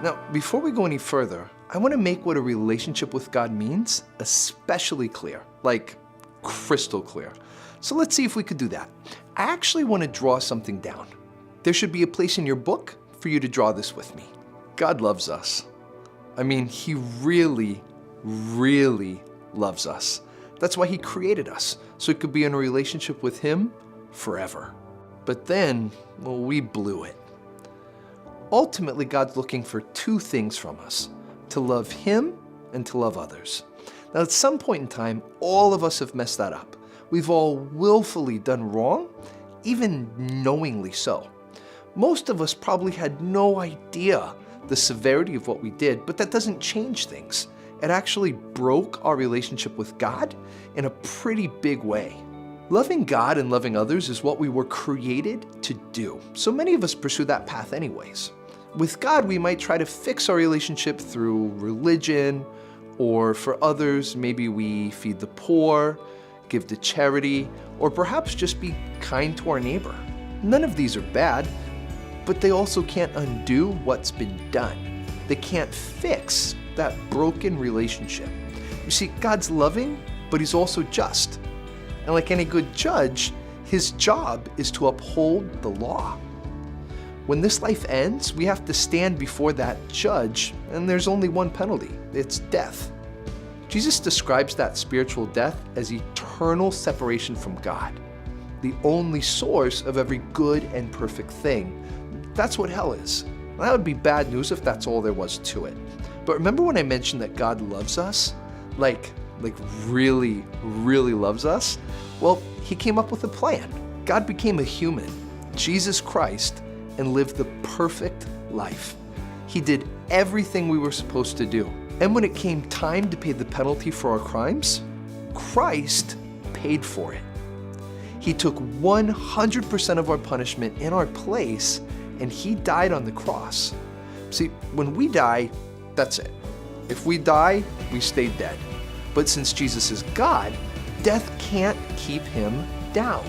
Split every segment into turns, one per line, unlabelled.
Now, before we go any further, I want to make what a relationship with God means especially clear, like crystal clear. So let's see if we could do that. I actually want to draw something down. There should be a place in your book for you to draw this with me. God loves us. I mean, He really, really loves us. That's why He created us, so it could be in a relationship with Him forever. But then, well, we blew it. Ultimately, God's looking for two things from us: to love Him and to love others. Now, at some point in time, all of us have messed that up. We've all willfully done wrong, even knowingly so. Most of us probably had no idea the severity of what we did, but that doesn't change things. It actually broke our relationship with God in a pretty big way. Loving God and loving others is what we were created to do, so many of us pursue that path anyways. With God, we might try to fix our relationship through religion, or for others, maybe we feed the poor, give to charity, or perhaps just be kind to our neighbor. None of these are bad, but they also can't undo what's been done. They can't fix that broken relationship. You see, God's loving, but He's also just. And like any good judge, His job is to uphold the law. When this life ends, we have to stand before that judge, and there's only one penalty: it's death. Jesus describes that spiritual death as eternal separation from God, the only source of every good and perfect thing. That's what hell is. That would be bad news if that's all there was to it. But remember when I mentioned that God loves us? Like really, really loves us? Well, He came up with a plan. God became a human, Jesus Christ, and lived the perfect life. He did everything we were supposed to do. And when it came time to pay the penalty for our crimes, Christ paid for it. He took 100% of our punishment in our place, and He died on the cross. See, when we die, that's it. If we die, we stay dead. But since Jesus is God, death can't keep Him down.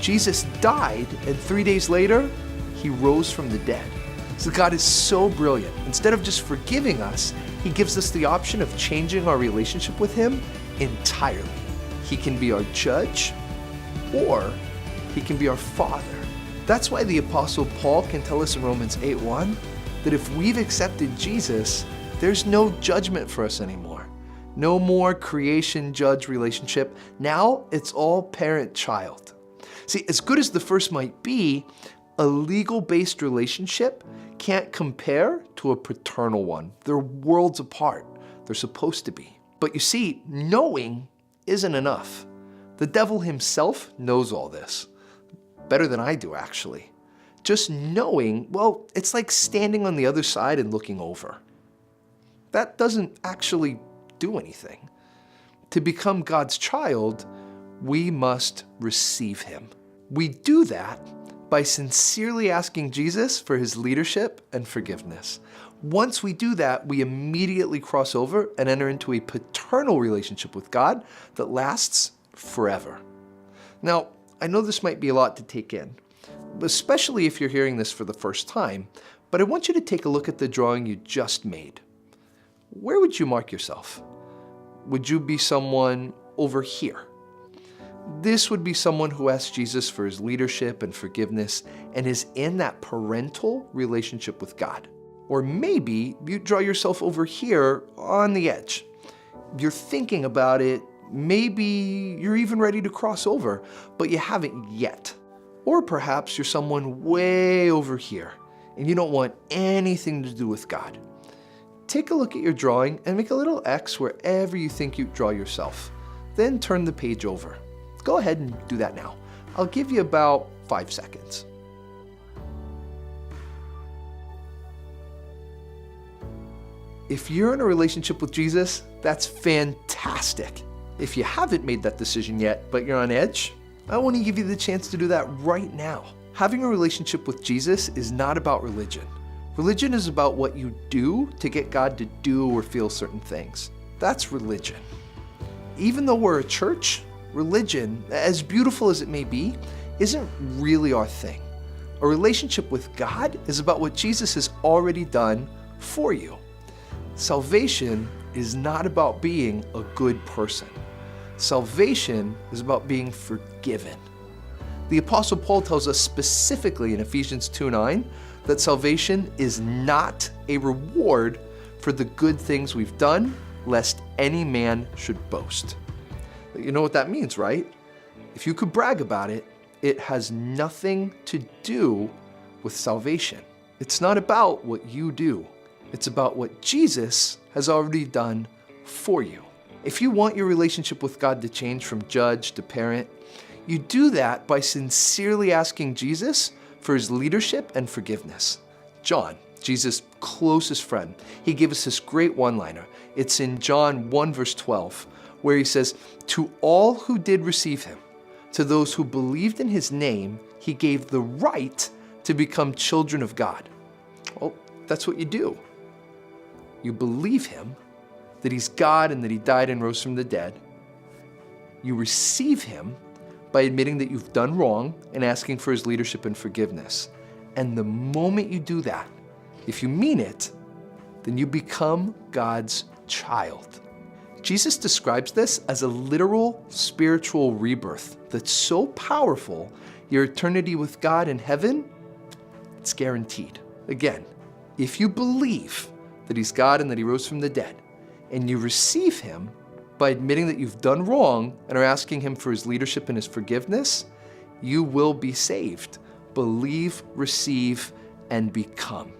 Jesus died, and 3 days later, He rose from the dead. So God is so brilliant. Instead of just forgiving us, He gives us the option of changing our relationship with Him entirely. He can be our judge, or He can be our Father. That's why the Apostle Paul can tell us in Romans 8:1 that if we've accepted Jesus, there's no judgment for us anymore. No more creation-judge relationship. Now it's all parent-child. See, as good as the first might be, a legal-based relationship can't compare to a paternal one. They're worlds apart. They're supposed to be. But you see, knowing isn't enough. The devil himself knows all this. Better than I do, actually. Just knowing, well, it's like standing on the other side and looking over. That doesn't actually do anything. To become God's child, we must receive Him. We do that by sincerely asking Jesus for His leadership and forgiveness. Once we do that, we immediately cross over and enter into a paternal relationship with God that lasts forever. Now, I know this might be a lot to take in, especially if you're hearing this for the first time, but I want you to take a look at the drawing you just made. Where would you mark yourself? Would you be someone over here? This would be someone who asks Jesus for His leadership and forgiveness and is in that parental relationship with God. Or maybe you draw yourself over here on the edge. You're thinking about it, maybe you're even ready to cross over, but you haven't yet. Or perhaps you're someone way over here and you don't want anything to do with God. Take a look at your drawing and make a little X wherever you think you draw yourself. Then turn the page over. Go ahead and do that now. I'll give you about 5 seconds. If you're in a relationship with Jesus, that's fantastic. If you haven't made that decision yet, but you're on edge, I want to give you the chance to do that right now. Having a relationship with Jesus is not about religion. Religion is about what you do to get God to do or feel certain things. That's religion. Even though we're a church, religion, as beautiful as it may be, isn't really our thing. A relationship with God is about what Jesus has already done for you. Salvation is not about being a good person. Salvation is about being forgiven. The Apostle Paul tells us specifically in Ephesians 2:9 that salvation is not a reward for the good things we've done, lest any man should boast. You know what that means, right? If you could brag about it, it has nothing to do with salvation. It's not about what you do. It's about what Jesus has already done for you. If you want your relationship with God to change from judge to parent, you do that by sincerely asking Jesus for his leadership and forgiveness. John, Jesus' closest friend, he gave us this great one-liner. It's in John 1 verse 12, where he says, "To all who did receive him, to those who believed in his name, he gave the right to become children of God." Well, that's what you do. You believe him, that he's God and that he died and rose from the dead. You receive him by admitting that you've done wrong and asking for his leadership and forgiveness. And the moment you do that, if you mean it, then you become God's child. Jesus describes this as a literal spiritual rebirth that's so powerful, your eternity with God in heaven, it's guaranteed. Again, if you believe that he's God and that he rose from the dead, and you receive him by admitting that you've done wrong and are asking him for his leadership and his forgiveness, you will be saved. Believe, receive, and become.